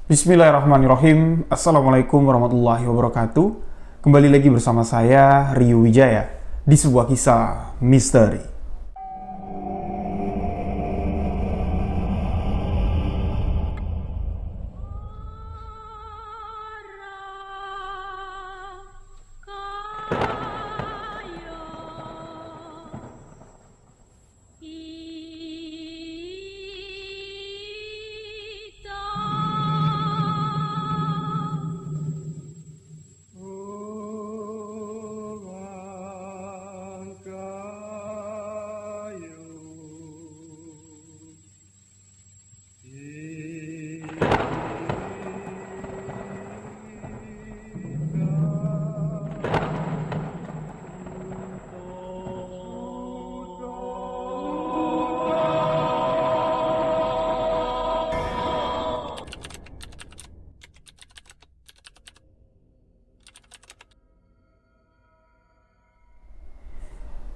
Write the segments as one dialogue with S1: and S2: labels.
S1: Bismillahirrahmanirrahim. Assalamualaikum warahmatullahi wabarakatuh. Kembali lagi bersama saya, Rio Wijaya, di sebuah kisah misteri.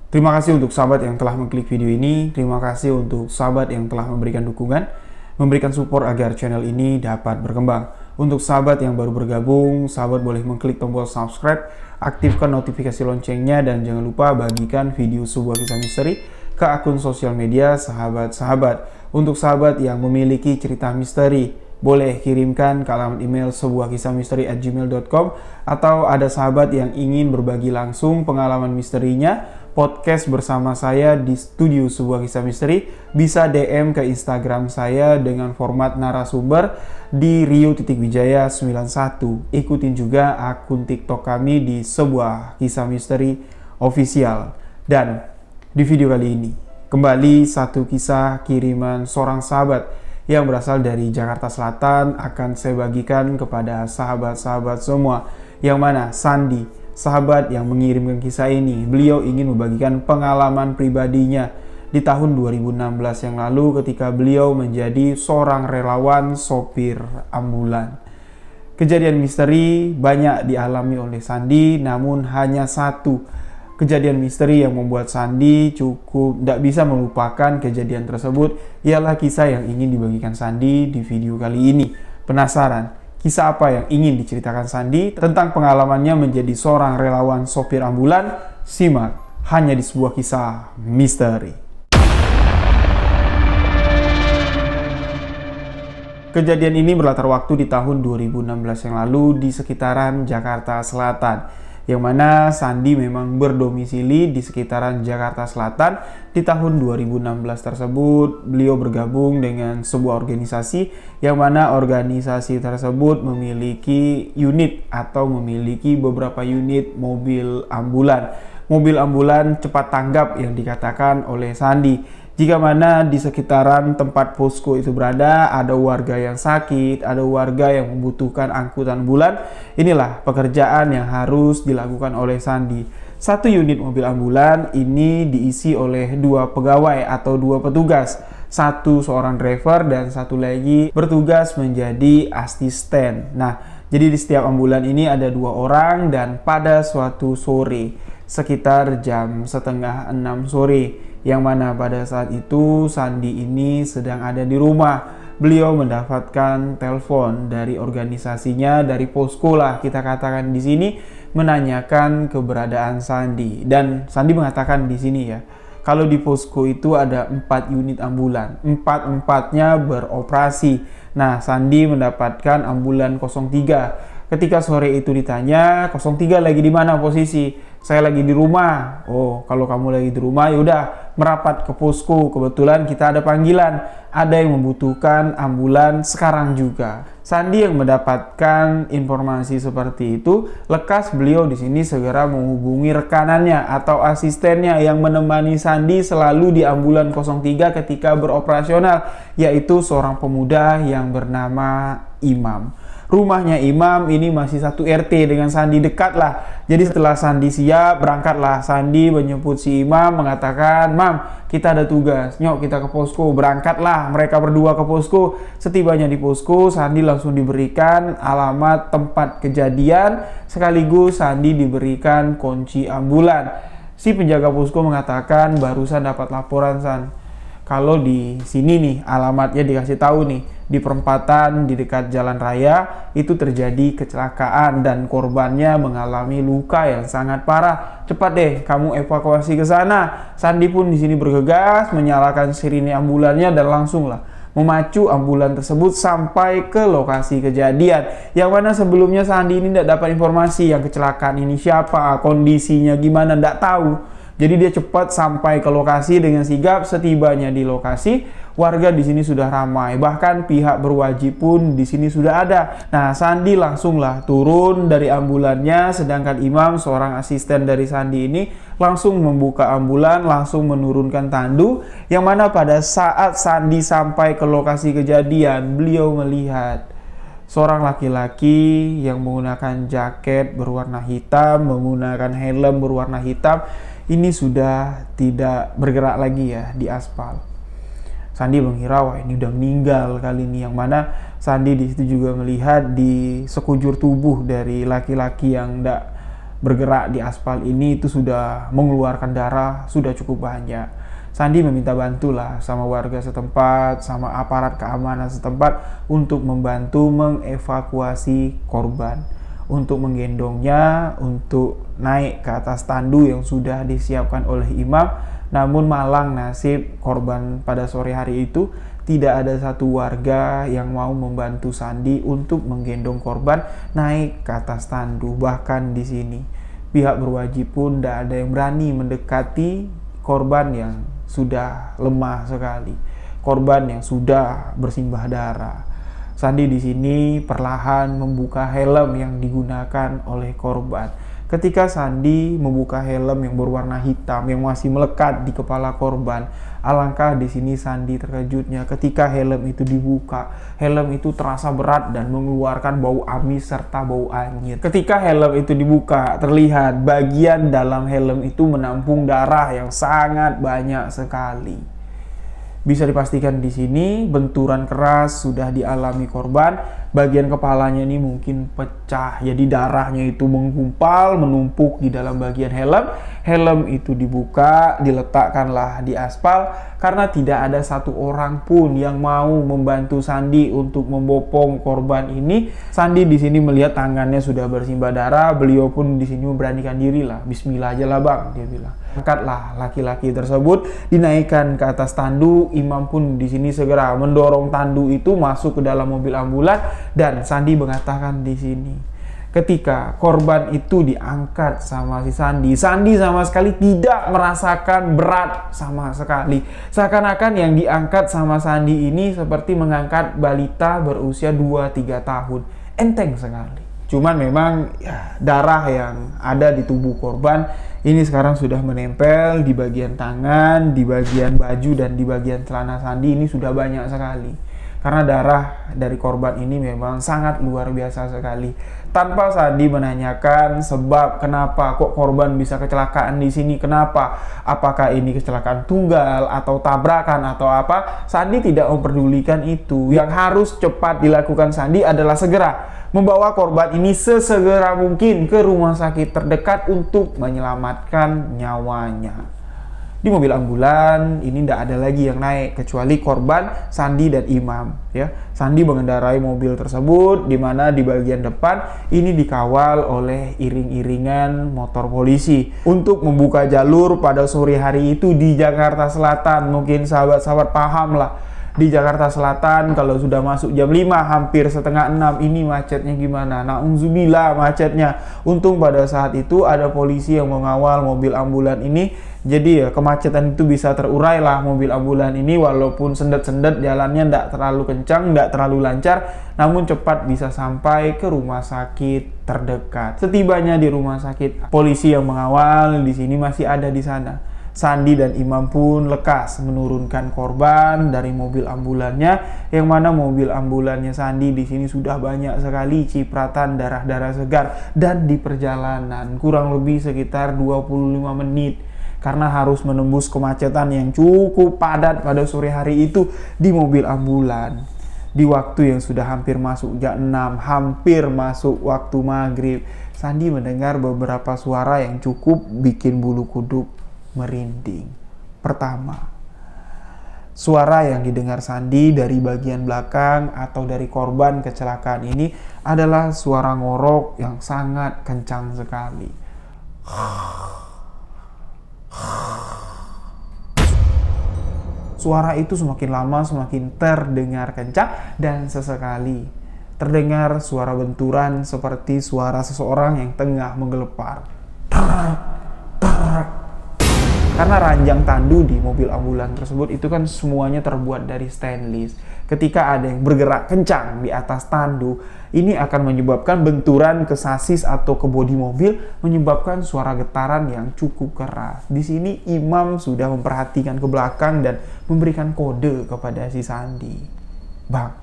S1: Terima kasih untuk sahabat yang telah mengklik video ini. Terima kasih untuk sahabat yang telah memberikan dukungan, memberikan support agar channel ini dapat berkembang. Untuk sahabat yang baru bergabung, sahabat boleh mengklik tombol subscribe, aktifkan notifikasi loncengnya, dan jangan lupa bagikan video sebuah kisah misteri ke akun sosial media sahabat-sahabat. Untuk sahabat yang memiliki cerita misteri, boleh kirimkan ke alamat email sebuahkisahmisteri@gmail.com, atau ada sahabat yang ingin berbagi langsung pengalaman misterinya, podcast bersama saya di studio sebuah kisah misteri, bisa DM ke Instagram saya dengan format narasumber di Rio.Wijaya91. Ikutin juga akun TikTok kami di sebuah kisah misteri official. Dan di video kali ini, kembali satu kisah kiriman seorang sahabat yang berasal dari Jakarta Selatan akan saya bagikan kepada sahabat-sahabat semua, yang mana Sandi, sahabat yang mengirimkan kisah ini, beliau ingin membagikan pengalaman pribadinya di tahun 2016 yang lalu ketika beliau menjadi seorang relawan sopir ambulan. Kejadian misteri banyak dialami oleh Sandi, namun hanya satu kejadian misteri yang membuat Sandi cukup tidak bisa melupakan kejadian tersebut, ialah kisah yang ingin dibagikan Sandi di video kali ini. Penasaran? Kisah apa yang ingin diceritakan Sandi tentang pengalamannya menjadi seorang relawan sopir ambulan? Simak hanya di sebuah kisah misteri. Kejadian ini berlatar waktu di tahun 2016 yang lalu di sekitaran Jakarta Selatan, yang mana Sandi memang berdomisili di sekitaran Jakarta Selatan. Di tahun 2016 tersebut, beliau bergabung dengan sebuah organisasi, yang mana organisasi tersebut memiliki unit atau memiliki beberapa unit mobil ambulan. Mobil ambulan cepat tanggap yang dikatakan oleh Sandi. Jika mana di sekitaran tempat posko itu berada, ada warga yang sakit, ada warga yang membutuhkan angkutan bulan, inilah pekerjaan yang harus dilakukan oleh Sandi. Satu unit mobil ambulan ini diisi oleh dua pegawai atau dua petugas. Satu seorang driver dan satu lagi bertugas menjadi asisten. Nah, jadi di setiap ambulan ini ada dua orang, dan pada suatu sore, sekitar jam 5:30 sore, yang mana pada saat itu Sandi ini sedang ada di rumah. Beliau mendapatkan telepon dari organisasinya, dari posko lah kita katakan di sini, menanyakan keberadaan Sandi. Dan Sandi mengatakan di sini ya, kalau di posko itu ada 4 unit ambulan, empatnya beroperasi. Nah, Sandi mendapatkan ambulan 03. Ketika sore itu ditanya, 03 lagi di mana posisi? Saya lagi di rumah. Oh, kalau kamu lagi di rumah, yaudah merapat ke posko. Kebetulan kita ada panggilan, ada yang membutuhkan ambulan sekarang juga. Sandi yang mendapatkan informasi seperti itu, lekas beliau di sini segera menghubungi rekanannya atau asistennya yang menemani Sandi selalu di ambulan 03 ketika beroperasional, yaitu seorang pemuda yang bernama Imam. Rumahnya Imam ini masih satu RT dengan Sandi, dekat lah. Jadi setelah Sandi siap, berangkatlah Sandi menjemput si Imam, mengatakan, "Mam, kita ada tugas, nyok kita ke posko." Berangkatlah mereka berdua ke posko. Setibanya di posko, Sandi langsung diberikan alamat tempat kejadian, sekaligus Sandi diberikan kunci ambulan. Si penjaga posko mengatakan, "Barusan dapat laporan, San. kalau di sini nih alamatnya dikasih tahu nih, di perempatan di dekat jalan raya itu terjadi kecelakaan dan korbannya mengalami luka yang sangat parah. Cepat deh kamu evakuasi ke sana. Sandi pun di sini bergegas menyalakan sirine ambulannya dan langsung lah memacu ambulan tersebut sampai ke lokasi kejadian. Yang mana sebelumnya Sandi ini tidak dapat informasi yang kecelakaan ini siapa, kondisinya gimana, tidak tahu. Jadi dia cepat sampai ke lokasi dengan sigap. Setibanya di lokasi, warga di sini sudah ramai. Bahkan pihak berwajib pun di sini sudah ada. Nah, Sandi langsunglah turun dari ambulannya, sedangkan Imam, seorang asisten dari Sandi ini, langsung membuka ambulan, langsung menurunkan tandu. Yang mana pada saat Sandi sampai ke lokasi kejadian, beliau melihat seorang laki-laki yang menggunakan jaket berwarna hitam, menggunakan helm berwarna hitam, ini sudah tidak bergerak lagi ya di aspal. Sandi mengira wah ini udah meninggal kali ini. Yang mana Sandi di situ juga melihat di sekujur tubuh dari laki-laki yang tidak bergerak di aspal ini itu sudah mengeluarkan darah sudah cukup banyak. Sandi meminta bantulah sama warga setempat, sama aparat keamanan setempat untuk membantu mengevakuasi korban, untuk menggendongnya, untuk naik ke atas tandu yang sudah disiapkan oleh Imam. Namun malang nasib korban pada sore hari itu, tidak ada satu warga yang mau membantu Sandi untuk menggendong korban naik ke atas tandu. Bahkan di sini pihak berwajib pun tidak ada yang berani mendekati korban yang sudah lemah sekali, korban yang sudah bersimbah darah. Sandi di sini perlahan membuka helm yang digunakan oleh korban. Ketika Sandi membuka helm yang berwarna hitam yang masih melekat di kepala korban, alangkah di sini Sandi terkejutnya ketika helm itu dibuka. Helm itu terasa berat dan mengeluarkan bau amis serta bau anyir. Ketika helm itu dibuka, terlihat bagian dalam helm itu menampung darah yang sangat banyak sekali. Bisa dipastikan di sini benturan keras sudah dialami korban. Bagian kepalanya ini mungkin pecah, jadi darahnya itu menggumpal, menumpuk di dalam bagian helm. Helm itu dibuka, diletakkanlah di aspal karena tidak ada satu orang pun yang mau membantu Sandi untuk membopong korban ini. Sandi di sini melihat tangannya sudah bersimbah darah, beliau pun di sini memberanikan diri lah. Bismillah aja lah bang, dia bilang. Angkatlah laki-laki tersebut, dinaikkan ke atas tandu. Imam pun di sini segera mendorong tandu itu masuk ke dalam mobil ambulan. Dan Sandi mengatakan di sini, ketika korban itu diangkat sama si Sandi, Sandi sama sekali tidak merasakan berat sama sekali. Seakan-akan yang diangkat sama Sandi ini seperti mengangkat balita berusia 2-3 tahun. Enteng sekali. Cuman memang ya, darah yang ada di tubuh korban ini sekarang sudah menempel di bagian tangan, di bagian baju, dan di bagian celana Sandi ini sudah banyak sekali. Karena darah dari korban ini memang sangat luar biasa sekali. Tanpa Sandi menanyakan sebab kenapa kok korban bisa kecelakaan di sini, kenapa? Apakah ini kecelakaan tunggal atau tabrakan atau apa? Sandi tidak memperdulikan itu. Yang harus cepat dilakukan Sandi adalah segera membawa korban ini sesegera mungkin ke rumah sakit terdekat untuk menyelamatkan nyawanya. Di mobil ambulan ini tidak ada lagi yang naik kecuali korban, Sandi dan Imam. Ya, Sandi mengendarai mobil tersebut, di mana di bagian depan ini dikawal oleh iring-iringan motor polisi untuk membuka jalur pada sore hari itu di Jakarta Selatan. Mungkin sahabat-sahabat paham lah. Di Jakarta Selatan kalau sudah masuk jam 5 hampir setengah 6 ini macetnya gimana? Na'udzubillah macetnya. Untung pada saat itu ada polisi yang mengawal mobil ambulan ini. Jadi ya kemacetan itu bisa terurai lah mobil ambulan ini, walaupun sendet-sendet jalannya tidak terlalu kencang, tidak terlalu lancar, namun cepat bisa sampai ke rumah sakit terdekat. Setibanya di rumah sakit, polisi yang mengawal di sini masih ada di sana. Sandi dan Imam pun lekas menurunkan korban dari mobil ambulannya, yang mana mobil ambulannya Sandi di sini sudah banyak sekali cipratan darah-darah segar. Dan di perjalanan kurang lebih sekitar 25 menit karena harus menembus kemacetan yang cukup padat pada sore hari itu di mobil ambulan. Di waktu yang sudah hampir masuk jam 6, hampir masuk waktu maghrib, Sandi mendengar beberapa suara yang cukup bikin bulu kuduk merinding. Pertama, Suara yang didengar Sandi dari bagian belakang atau dari korban kecelakaan ini adalah suara ngorok yang sangat kencang sekali. Suara itu semakin lama semakin terdengar kencang dan sesekali terdengar suara benturan seperti suara seseorang yang tengah menggelepar. Karena ranjang tandu di mobil ambulan tersebut itu kan semuanya terbuat dari stainless. Ketika ada yang bergerak kencang di atas tandu, ini akan menyebabkan benturan ke sasis atau ke bodi mobil, menyebabkan suara getaran yang cukup keras. Di sini Imam sudah memperhatikan ke belakang dan memberikan kode kepada si Sandi. Bang,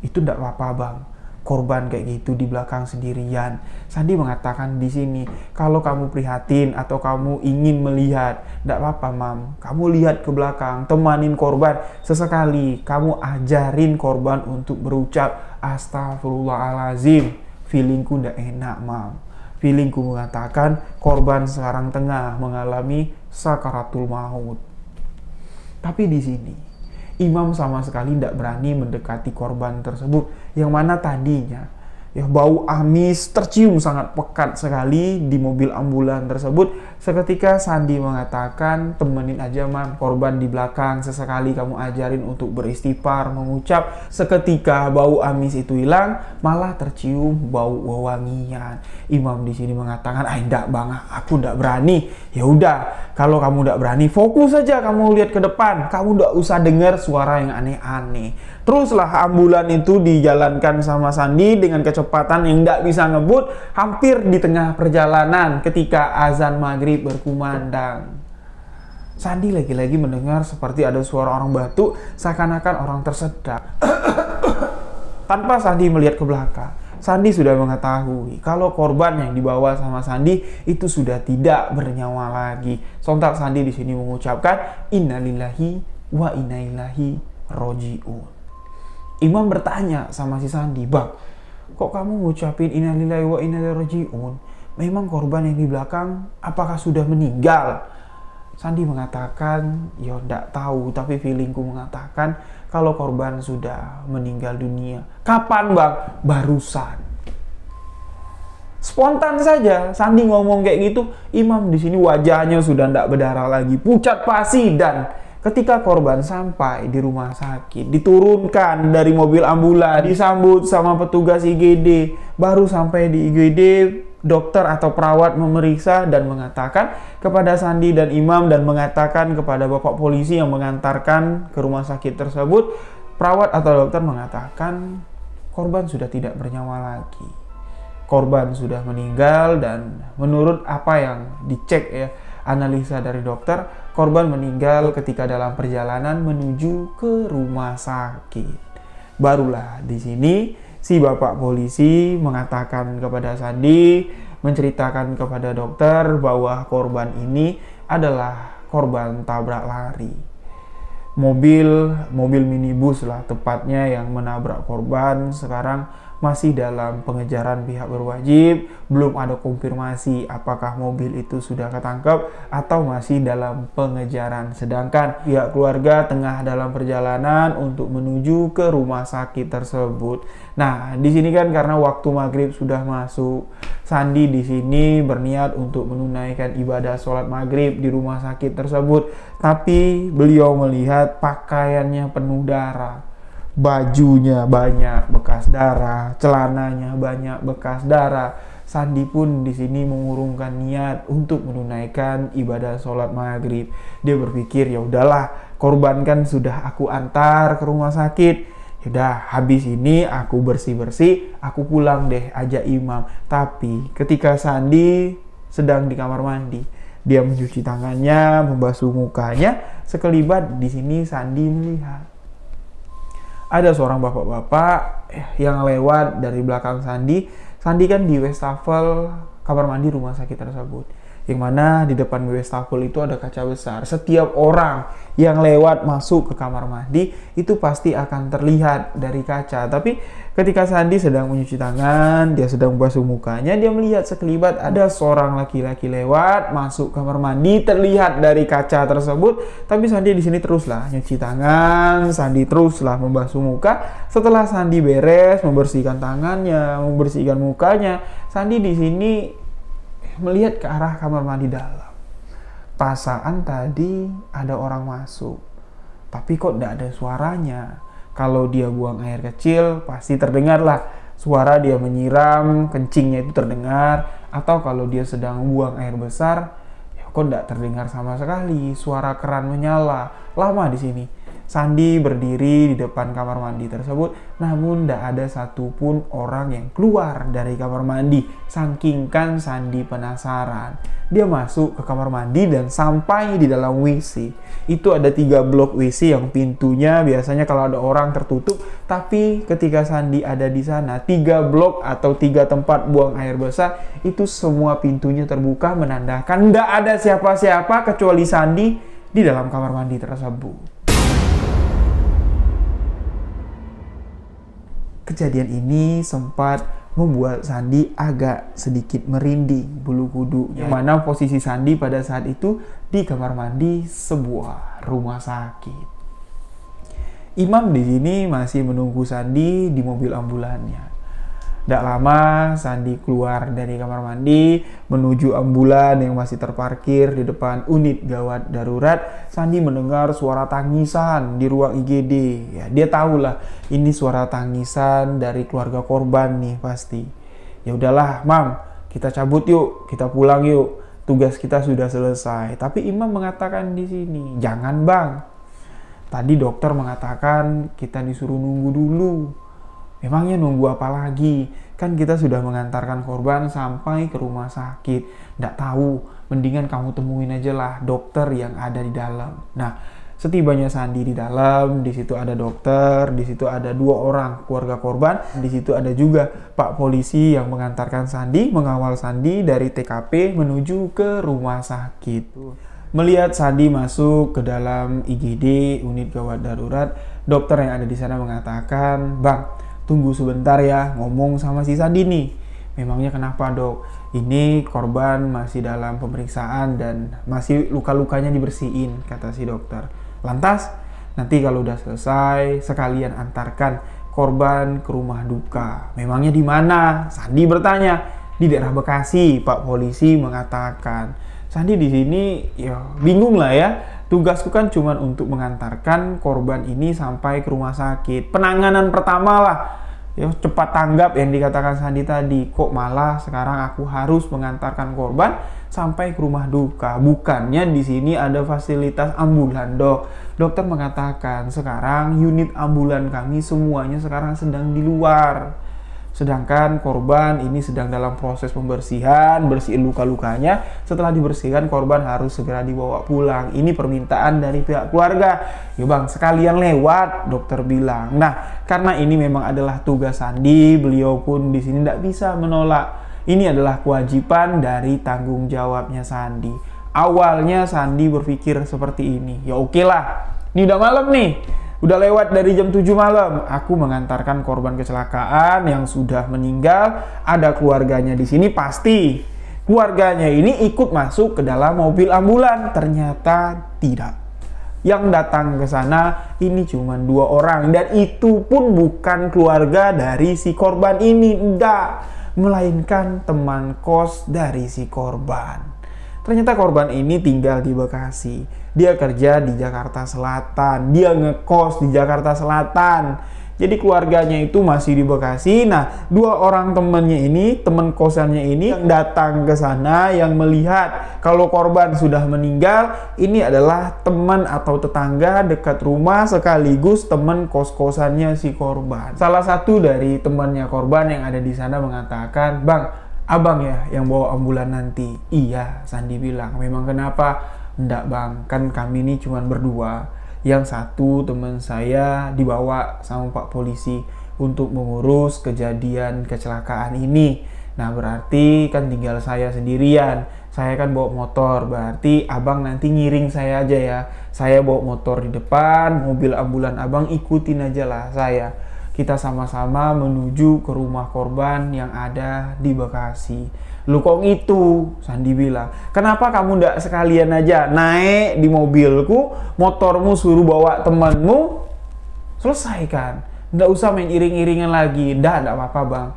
S1: itu tidak apa-apa bang. Korban kayak gitu di belakang sendirian. Sandi mengatakan di sini, kalau kamu prihatin atau kamu ingin melihat, tidak apa-apa mam, kamu lihat ke belakang, temanin korban. Sesekali kamu ajarin korban untuk berucap astagfirullahalazim. Feelingku tidak enak mam. Feelingku mengatakan korban sekarang tengah mengalami sakaratul maut. Tapi di sini Imam sama sekali tidak berani mendekati korban tersebut, yang mana tadinya ya bau amis tercium sangat pekat sekali di mobil ambulan tersebut. Seketika Sandi mengatakan, temenin aja mam, korban di belakang, sesekali kamu ajarin untuk beristighfar, mengucap. Seketika bau amis itu hilang, malah tercium bau wewangian. Imam di sini mengatakan, enggak bang, aku enggak berani. Ya udah, kalau kamu tidak berani, fokus saja kamu lihat ke depan. Kamu tidak usah dengar suara yang aneh-aneh. Teruslah ambulan itu dijalankan sama Sandi dengan kecepatan yang tidak bisa ngebut. Hampir di tengah perjalanan ketika azan maghrib berkumandang, Sandi lagi-lagi mendengar seperti ada suara orang batuk, seakan-akan orang tersedak. Tanpa Sandi melihat ke belakang, Sandi sudah mengetahui kalau korban yang dibawa sama Sandi itu sudah tidak bernyawa lagi. Sontak Sandi di sini mengucapkan innalillahi wa inna ilaihi roji'un. Imam bertanya sama si Sandi, bang, kok kamu ngucapin innalillahi wa inna ilaihi roji'un? Memang korban yang di belakang apakah sudah meninggal? Sandi mengatakan, ya tidak tahu, tapi feelingku mengatakan kalau korban sudah meninggal dunia. Kapan bang? Barusan. Spontan saja Sandi ngomong kayak gitu. Imam di sini wajahnya sudah tidak berdarah lagi, pucat pasi. Dan ketika korban sampai di rumah sakit, diturunkan dari mobil ambulan, disambut sama petugas IGD. Baru sampai di IGD, dokter atau perawat memeriksa dan mengatakan kepada Sandi dan Imam, dan mengatakan kepada bapak polisi yang mengantarkan ke rumah sakit tersebut, perawat atau dokter mengatakan korban sudah tidak bernyawa lagi. Korban sudah meninggal, dan menurut apa yang dicek ya, analisa dari dokter, korban meninggal ketika dalam perjalanan menuju ke rumah sakit. Barulah di sini si bapak polisi mengatakan kepada Sandi, menceritakan kepada dokter bahwa korban ini adalah korban tabrak lari. Mobil minibus lah tepatnya yang menabrak korban sekarang masih dalam pengejaran pihak berwajib. Belum ada konfirmasi apakah mobil itu sudah ketangkep atau masih dalam pengejaran. Sedangkan pihak keluarga tengah dalam perjalanan untuk menuju ke rumah sakit tersebut. Nah, di sini kan karena waktu maghrib sudah masuk, Sandi di sini berniat untuk menunaikan ibadah sholat maghrib di rumah sakit tersebut. Tapi beliau melihat pakaiannya penuh darah. Bajunya banyak bekas darah, celananya banyak bekas darah. Sandi pun di sini mengurungkan niat untuk menunaikan ibadah sholat maghrib. Dia berpikir, ya udahlah, korban kan sudah aku antar ke rumah sakit. Yaudah, habis ini aku bersih-bersih, aku pulang deh, ajak Imam. Tapi ketika Sandi sedang di kamar mandi, dia mencuci tangannya, membasuh mukanya, sekelibat di sini Sandi melihat ada seorang bapak-bapak yang lewat dari belakang Sandi. Sandi kan di wastafel kamar mandi rumah sakit tersebut. yang mana di depan wastafel itu ada kaca besar. Setiap orang yang lewat masuk ke kamar mandi itu pasti akan terlihat dari kaca. Tapi ketika Sandi sedang mencuci tangan, dia sedang membasuh mukanya, dia melihat sekelibat ada seorang laki-laki lewat masuk kamar mandi, terlihat dari kaca tersebut. Tapi Sandi di sini teruslah nyuci tangan, Sandi teruslah membasuh muka. Setelah Sandi beres membersihkan tangannya, membersihkan mukanya, Sandi di sini melihat ke arah kamar mandi dalam. Perasaan tadi ada orang masuk, tapi kok tidak ada suaranya. Kalau dia buang air kecil, pasti terdengarlah suara dia menyiram, kencingnya itu terdengar. Atau kalau dia sedang buang air besar, ya kok tidak terdengar sama sekali. Suara keran menyala. Lama di sini. Sandi berdiri di depan kamar mandi tersebut, namun tidak ada satupun orang yang keluar dari kamar mandi. Saking kan Sandi penasaran, dia masuk ke kamar mandi dan sampai di dalam WC. Itu ada 3 blok WC yang pintunya biasanya kalau ada orang tertutup, tapi ketika Sandi ada di sana, 3 blok atau 3 tempat buang air besar itu semua pintunya terbuka, menandakan tidak ada siapa-siapa kecuali Sandi di dalam kamar mandi tersebut. Kejadian ini sempat membuat Sandi agak sedikit merinding bulu kudunya. Yang mana posisi Sandi pada saat itu di kamar mandi sebuah rumah sakit. Imam di sini masih menunggu Sandi di mobil ambulannya. Tidak lama Sandi keluar dari kamar mandi menuju ambulan yang masih terparkir di depan unit gawat darurat. Sandi mendengar suara tangisan di ruang IGD. Ya, dia tahulah ini suara tangisan dari keluarga korban nih pasti. Ya udahlah, Mam, kita cabut yuk, kita pulang yuk. Tugas kita sudah selesai. Tapi Imam mengatakan di sini, jangan Bang. Tadi dokter mengatakan kita disuruh nunggu dulu. Memangnya nunggu apa lagi? Kan kita sudah mengantarkan korban sampai ke rumah sakit. Nggak tahu, mendingan kamu temuin aja lah dokter yang ada di dalam. Nah, setibanya Sandi di dalam, di situ ada dokter, di situ ada 2 orang keluarga korban, di situ ada juga Pak Polisi yang mengantarkan Sandi, mengawal Sandi dari TKP menuju ke rumah sakit. Melihat Sandi masuk ke dalam IGD, unit gawat darurat, dokter yang ada di sana mengatakan, Bang, tunggu sebentar ya, ngomong sama si Sandi nih. Memangnya kenapa dok? Ini korban masih dalam pemeriksaan dan masih luka-lukanya dibersihin, kata si dokter. Lantas, nanti kalau udah selesai, sekalian antarkan korban ke rumah duka. Memangnya di mana? Sandi bertanya. Di daerah Bekasi, Pak Polisi mengatakan. Sandi di sini ya bingung lah ya. Tugasku kan cuma untuk mengantarkan korban ini sampai ke rumah sakit. Penanganan pertama lah. Ya, cepat tanggap yang dikatakan Sandi tadi. Kok malah sekarang aku harus mengantarkan korban sampai ke rumah duka? Bukannya di sini ada fasilitas ambulan, dok. Dokter mengatakan sekarang unit ambulan kami semuanya sekarang sedang di luar. Sedangkan korban ini sedang dalam proses pembersihan, bersihin luka-lukanya. Setelah dibersihkan, korban harus segera dibawa pulang. Ini permintaan dari pihak keluarga. Ya bang, sekalian lewat, dokter bilang. Nah, karena ini memang adalah tugas Sandi, beliau pun di sini tidak bisa menolak. Ini adalah kewajiban dari tanggung jawabnya Sandi. Awalnya Sandi berpikir seperti ini. Ya oke lah, ini udah malam nih. Udah lewat dari jam 7 malam, aku mengantarkan korban kecelakaan yang sudah meninggal. Ada keluarganya di sini pasti. Keluarganya ini ikut masuk ke dalam mobil ambulan. Ternyata tidak. Yang datang ke sana ini cuma 2 orang. Dan itu pun bukan keluarga dari si korban ini. Enggak. Melainkan teman kos dari si korban. Ternyata korban ini tinggal di Bekasi. Dia kerja di Jakarta Selatan. Dia ngekos di Jakarta Selatan. Jadi keluarganya itu masih di Bekasi. Nah, 2 orang temannya ini, teman kosannya ini yang datang ke sana, yang melihat kalau korban sudah meninggal, ini adalah teman atau tetangga dekat rumah sekaligus teman kos-kosannya si korban. Salah satu dari temannya korban yang ada di sana mengatakan, "Bang, abang ya yang bawa ambulan nanti?" "Iya," Sandi bilang. "Memang kenapa?" "Enggak bang, kan kami ini cuma berdua. Yang satu teman saya dibawa sama Pak Polisi untuk mengurus kejadian kecelakaan ini. Nah berarti kan tinggal saya sendirian. Saya kan bawa motor, berarti abang nanti ngiring saya aja ya. Saya bawa motor di depan, mobil ambulan abang ikutin aja lah saya. Kita sama-sama menuju ke rumah korban yang ada di Bekasi. Lu kok gitu? Sandi bilang, kenapa kamu ndak sekalian aja naik di mobilku, motormu suruh bawa temanmu, selesaikan. Ndak usah main iring-iringan lagi. Ndak apa-apa bang.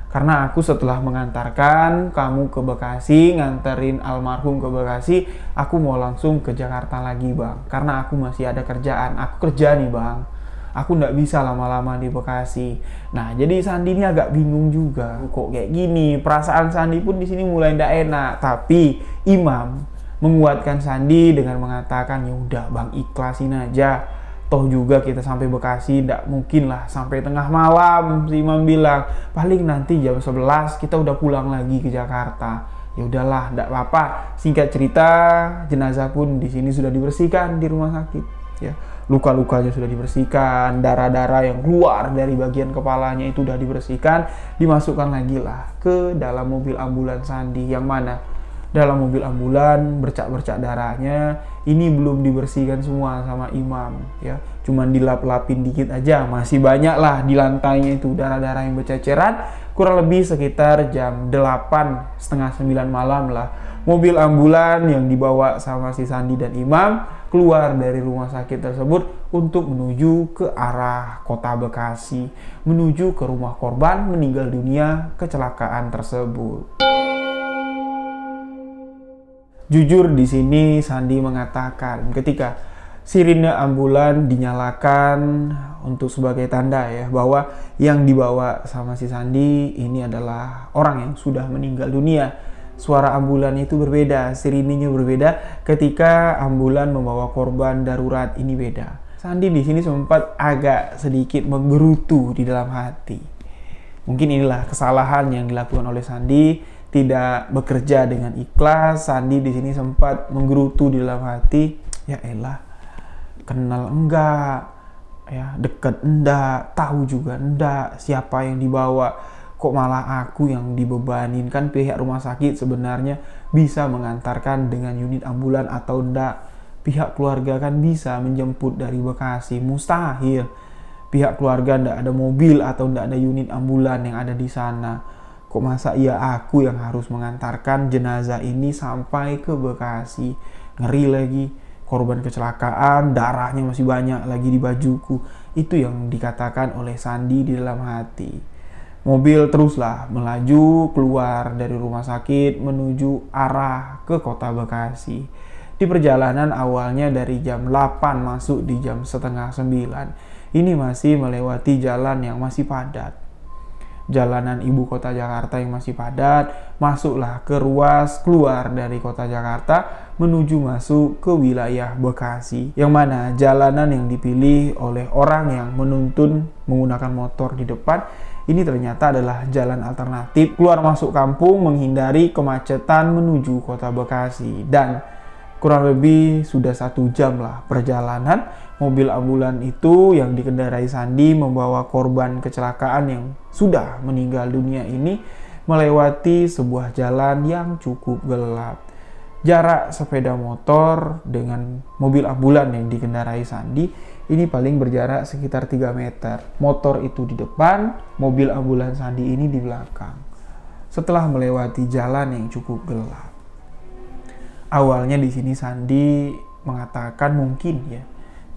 S1: Karena aku setelah mengantarkan kamu ke Bekasi, nganterin almarhum ke Bekasi, aku mau langsung ke Jakarta lagi bang. Karena aku masih ada kerjaan, aku kerja nih bang. Aku nggak bisa lama-lama di Bekasi. Nah, jadi Sandi ini agak bingung juga. Kok kayak gini? Perasaan Sandi pun di sini mulai nggak enak. Tapi Imam menguatkan Sandi dengan mengatakan, ya udah bang, ikhlasin aja. Toh juga kita sampai Bekasi, tidak mungkin lah sampai tengah malam. Si Imam bilang, paling nanti jam 11 kita udah pulang lagi ke Jakarta. Ya udahlah, tidak apa-apa. Singkat cerita, jenazah pun di sini sudah dibersihkan di rumah sakit. Ya, luka-lukanya sudah dibersihkan, darah-darah yang keluar dari bagian kepalanya itu sudah dibersihkan, dimasukkan lagi lah ke dalam mobil ambulan Sandi, yang mana dalam mobil ambulan bercak-bercak darahnya ini belum dibersihkan semua sama Imam ya, cuman dilap-lapin dikit aja, masih banyak lah di lantainya itu darah-darah yang berceceran. Kurang lebih sekitar jam 8, setengah 9 malam lah, mobil ambulan yang dibawa sama si Sandi dan Imam keluar dari rumah sakit tersebut untuk menuju ke arah kota Bekasi, menuju ke rumah korban meninggal dunia kecelakaan tersebut. Jujur di sini Sandi mengatakan ketika sirine ambulan dinyalakan untuk sebagai tanda ya bahwa yang dibawa sama si Sandi ini adalah orang yang sudah meninggal dunia. Suara ambulan itu berbeda, sirinenya berbeda ketika ambulan membawa korban darurat ini beda. Sandi di sini sempat agak sedikit menggerutu di dalam hati. Mungkin inilah kesalahan yang dilakukan oleh Sandi, tidak bekerja dengan ikhlas. Sandi di sini sempat menggerutu di dalam hati, ya elah, kenal enggak, ya deket enggak, tahu juga enggak siapa yang dibawa, kok malah aku yang dibebanin. Kan pihak rumah sakit sebenarnya bisa mengantarkan dengan unit ambulan atau enggak, pihak keluarga kan bisa menjemput dari Bekasi. Mustahil pihak keluarga enggak ada mobil atau enggak ada unit ambulan yang ada di sana. Kok masa iya aku yang harus mengantarkan jenazah ini sampai ke Bekasi? Ngeri lagi, korban kecelakaan, darahnya masih banyak lagi di bajuku. Itu yang dikatakan oleh Sandi di dalam hati. Mobil teruslah melaju keluar dari rumah sakit menuju arah ke kota Bekasi. Di perjalanan awalnya dari jam 8 masuk di jam setengah 9. Ini masih melewati jalan yang masih padat. Jalanan ibu kota Jakarta yang masih padat, masuklah ke ruas keluar dari kota Jakarta menuju masuk ke wilayah Bekasi, yang mana jalanan yang dipilih oleh orang yang menuntun menggunakan motor di depan ini ternyata adalah jalan alternatif keluar masuk kampung menghindari kemacetan menuju kota Bekasi. Dan kurang lebih sudah 1 jam lah perjalanan, mobil ambulan itu yang dikendarai Sandi membawa korban kecelakaan yang sudah meninggal dunia ini melewati sebuah jalan yang cukup gelap. Jarak sepeda motor dengan mobil ambulan yang dikendarai Sandi ini paling berjarak sekitar 3 meter. Motor itu di depan, mobil ambulan Sandi ini di belakang. Setelah melewati jalan yang cukup gelap, awalnya di sini Sandi mengatakan mungkin ya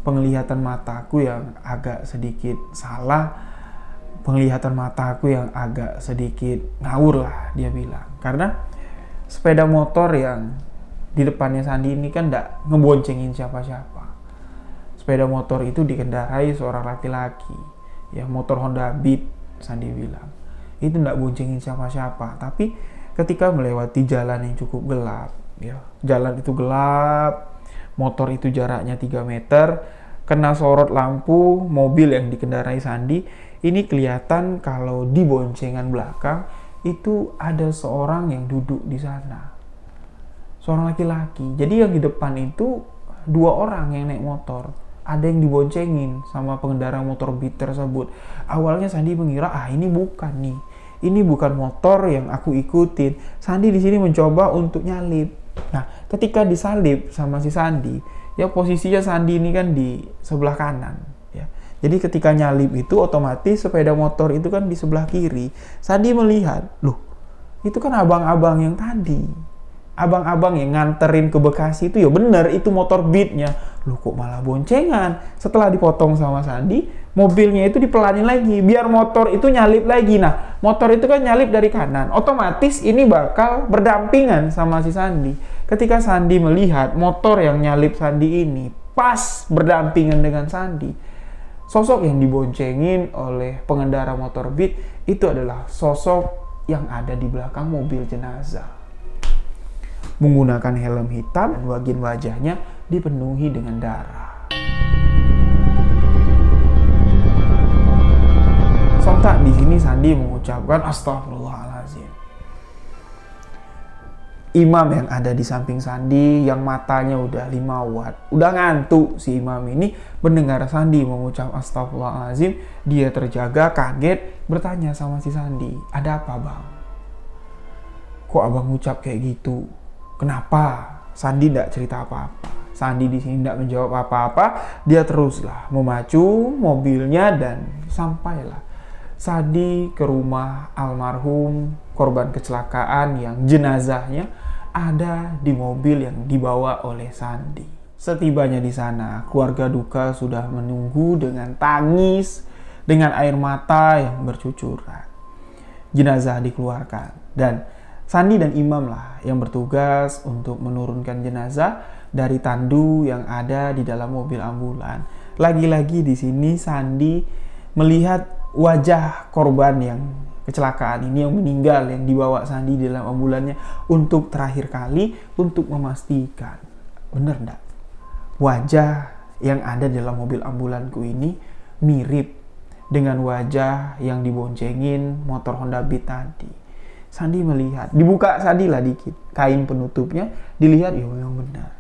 S1: penglihatan mataku yang agak sedikit salah, penglihatan mataku yang agak sedikit ngawur lah dia bilang. Karena sepeda motor yang di depannya Sandi ini kan tidak ngeboncengin siapa-siapa. Sepeda motor itu dikendarai seorang laki-laki, ya motor Honda Beat Sandi bilang. Itu tidak boncengin siapa-siapa, tapi ketika melewati jalan yang cukup gelap, ya jalan itu gelap, motor itu jaraknya 3 meter, kena sorot lampu mobil yang dikendarai Sandi, ini kelihatan kalau di boncengan belakang itu ada seorang yang duduk di sana. Seorang laki-laki. Jadi yang di depan itu 2 orang yang naik motor. Ada yang diboncengin sama pengendara motor Beat tersebut. Awalnya Sandi mengira, ini bukan nih. ini bukan motor yang aku ikutin. Sandi di sini mencoba untuk nyalip. Nah, ketika disalip sama si Sandi, ya posisinya Sandi ini kan di sebelah kanan, ya. Jadi ketika nyalip itu otomatis sepeda motor itu kan di sebelah kiri. Sandi melihat, loh, itu kan abang-abang yang tadi. Abang-abang yang nganterin ke Bekasi itu ya bener, itu motor Beatnya. Loh kok malah boncengan? Setelah dipotong sama Sandi, mobilnya itu dipelanin lagi, biar motor itu nyalip lagi. Nah, motor itu kan nyalip dari kanan. Otomatis ini bakal berdampingan sama si Sandi. Ketika Sandi melihat motor yang nyalip Sandi ini pas berdampingan dengan Sandi, sosok yang diboncengin oleh pengendara motor Beat itu adalah sosok yang ada di belakang mobil jenazah. Menggunakan helm hitam dan bagian wajahnya dipenuhi dengan darah. Sontak di sini Sandi mengucapkan astagfirullahaladzim. Imam yang ada di samping Sandi yang matanya udah 5 watt, udah ngantuk si imam ini, mendengar Sandi mengucap astagfirullahaladzim, dia terjaga, kaget, bertanya sama si Sandi, ada apa bang? Kok abang ngucap kayak gitu? Kenapa? Sandi tidak cerita apa-apa. Sandi di sini tidak menjawab apa-apa. Dia teruslah memacu mobilnya dan sampailah Sandi ke rumah almarhum korban kecelakaan yang jenazahnya ada di mobil yang dibawa oleh Sandi. Setibanya di sana, keluarga duka sudah menunggu dengan tangis, dengan air mata yang bercucuran. Jenazah dikeluarkan dan Sandi dan imam lah yang bertugas untuk menurunkan jenazah dari tandu yang ada di dalam mobil ambulan. Lagi-lagi di sini Sandi melihat wajah korban yang kecelakaan ini, yang meninggal, yang dibawa Sandi di dalam ambulannya untuk terakhir kali untuk memastikan, bener enggak? Wajah yang ada di dalam mobil ambulanku ini mirip dengan wajah yang diboncengin motor Honda Beat tadi. Sandi melihat, dibuka Sandi lah dikit kain penutupnya, dilihat ya yang benar.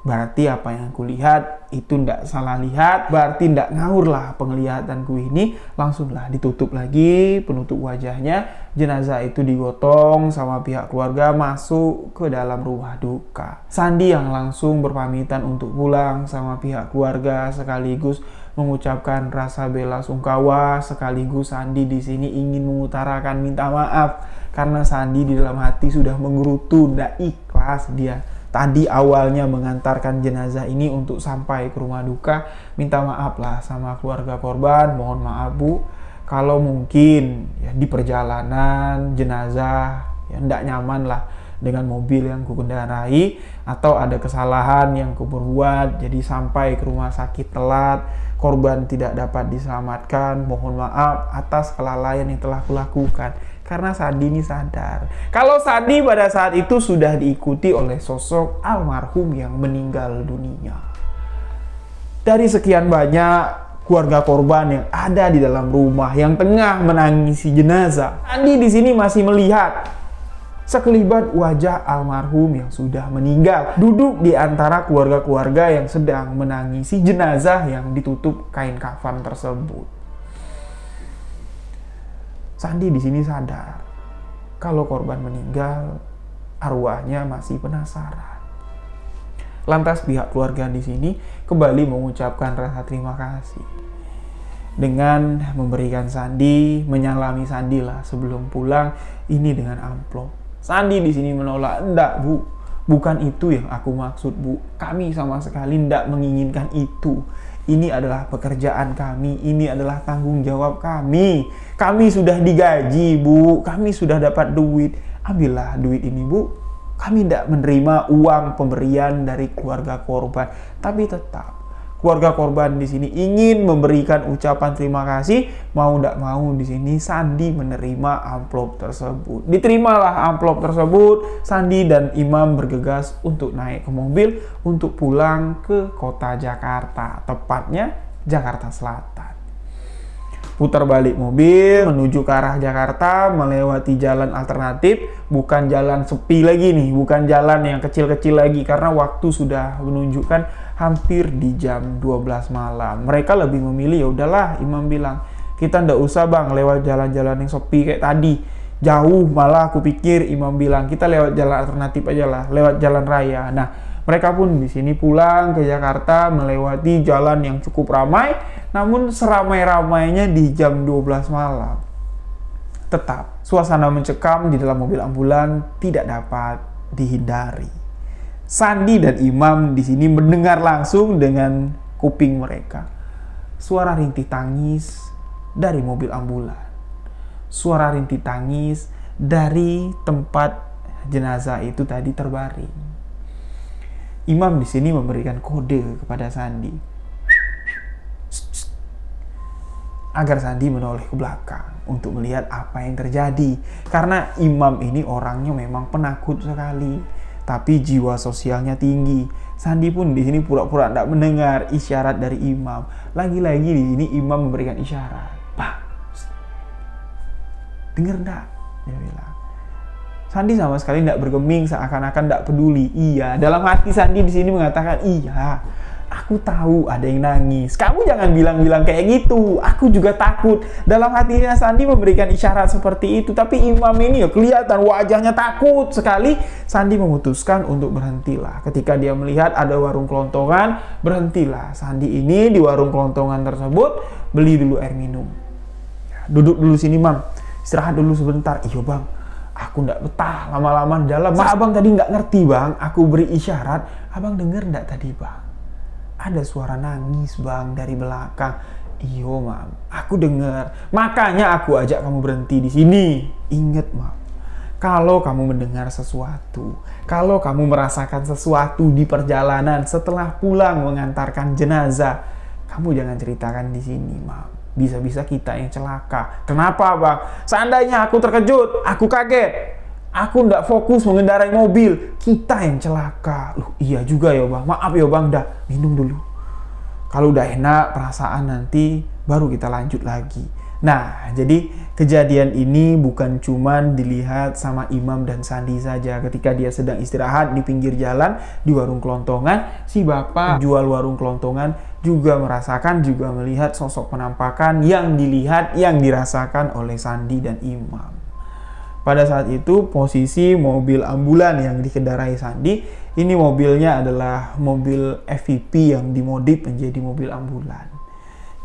S1: Berarti apa yang aku lihat itu ndak salah lihat, berarti ndak ngawur lah penglihatanku ini. Langsunglah ditutup lagi penutup wajahnya. Jenazah itu digotong sama pihak keluarga masuk ke dalam rumah duka. Sandi yang langsung berpamitan untuk pulang sama pihak keluarga sekaligus mengucapkan rasa bela sungkawa, sekaligus Sandi di sini ingin mengutarakan minta maaf karena Sandi di dalam hati sudah menggerutu, ndak ikhlas dia tadi awalnya mengantarkan jenazah ini untuk sampai ke rumah duka. Minta maaf lah sama keluarga korban, mohon maaf bu kalau mungkin ya di perjalanan jenazah ya ndak nyaman lah dengan mobil yang kukendarai, atau ada kesalahan yang kuperbuat jadi sampai ke rumah sakit telat, korban tidak dapat diselamatkan, mohon maaf atas kelalaian yang telah kulakukan. Karena Sandi ini sadar kalau Sandi pada saat itu sudah diikuti oleh sosok almarhum yang meninggal dunia. Dari sekian banyak keluarga korban yang ada di dalam rumah yang tengah menangisi jenazah, Sandi di sini masih melihat sekelibat wajah almarhum yang sudah meninggal duduk di antara keluarga-keluarga yang sedang menangisi jenazah yang ditutup kain kafan tersebut. Sandi di sini sadar kalau korban meninggal, arwahnya masih penasaran. Lantas pihak keluarga di sini kembali mengucapkan rasa terima kasih dengan memberikan Sandi, menyalami Sandi lah sebelum pulang ini dengan amplop. Sandi di sini menolak, enggak bu, bukan itu yang aku maksud bu. Kami sama sekali enggak menginginkan itu. Ini adalah pekerjaan kami, ini adalah tanggung jawab kami. Kami sudah digaji bu, kami sudah dapat duit. Ambillah duit ini bu. Kami tidak menerima uang pemberian dari keluarga korban, tapi tetap keluarga korban di sini ingin memberikan ucapan terima kasih, mau tidak mau di sini Sandi menerima amplop tersebut. Diterimalah amplop tersebut, Sandi dan Imam bergegas untuk naik ke mobil untuk pulang ke kota Jakarta, tepatnya Jakarta Selatan. Putar balik mobil menuju ke arah Jakarta, melewati jalan alternatif, bukan jalan sepi lagi nih, bukan jalan yang kecil-kecil lagi karena waktu sudah menunjukkan hampir di jam 12 malam. Mereka lebih memilih ya udahlah, Imam bilang Kita ndak usah bang lewat jalan-jalan yang sepi kayak tadi. Jauh, malah aku pikir Imam bilang kita lewat jalan alternatif aja lah, lewat jalan raya. Nah, mereka pun di sini pulang ke Jakarta melewati jalan yang cukup ramai, namun seramai-ramainya di jam 12 malam. Tetap, suasana mencekam di dalam mobil ambulan tidak dapat dihindari. Sandi dan Imam di sini mendengar langsung dengan kuping mereka suara rintih tangis dari mobil ambulan. Suara rintih tangis dari tempat jenazah itu tadi terbaring. Imam di sini memberikan kode kepada Sandi agar Sandi menoleh ke belakang untuk melihat apa yang terjadi. Karena Imam ini orangnya memang penakut sekali, tapi jiwa sosialnya tinggi. Sandi pun di sini pura-pura tidak mendengar isyarat dari Imam. Lagi-lagi di sini Imam memberikan isyarat. Pak, dengar enggak? Dia bilang. Sandi sama sekali tidak bergeming, seakan-akan tidak peduli. Iya, dalam hati Sandi di sini mengatakan, iya, aku tahu ada yang nangis. Kamu jangan bilang-bilang kayak gitu. Aku juga takut. Dalam hatinya Sandi memberikan isyarat seperti itu. Tapi Imam ini ya kelihatan wajahnya takut sekali. Sandi memutuskan untuk berhentilah. Ketika dia melihat ada warung kelontongan, berhentilah. Sandi ini di warung kelontongan tersebut beli dulu air minum. Duduk dulu sini, Mam. Istirahat dulu sebentar. Iya, Bang. Aku ndak betah lama-lama di dalam. Abang tadi nggak ngerti, Bang. Aku beri isyarat. Abang denger ndak tadi, Bang? Ada suara nangis, Bang, dari belakang. Iyo, Mam. Aku dengar. Makanya aku ajak kamu berhenti di sini. Ingat, Mam. Kalau kamu mendengar sesuatu, kalau kamu merasakan sesuatu di perjalanan setelah pulang mengantarkan jenazah, kamu jangan ceritakan di sini, Mam. Bisa-bisa kita yang celaka. Kenapa, Bang? Seandainya aku terkejut, aku kaget, aku ndak fokus mengendarai mobil, kita yang celaka. Loh, iya juga ya, Bang. Maaf ya, Bang. Dah, minum dulu. Kalau udah enak perasaan nanti baru kita lanjut lagi. Nah, jadi kejadian ini bukan cuman dilihat sama Imam dan Sandi saja. Ketika dia sedang istirahat di pinggir jalan di warung kelontongan, si bapak jual warung kelontongan juga merasakan, juga melihat sosok penampakan yang dilihat, yang dirasakan oleh Sandi dan Imam. Pada saat itu posisi mobil ambulan yang dikendarai Sandi, ini mobilnya adalah mobil FVP yang dimodif menjadi mobil ambulan.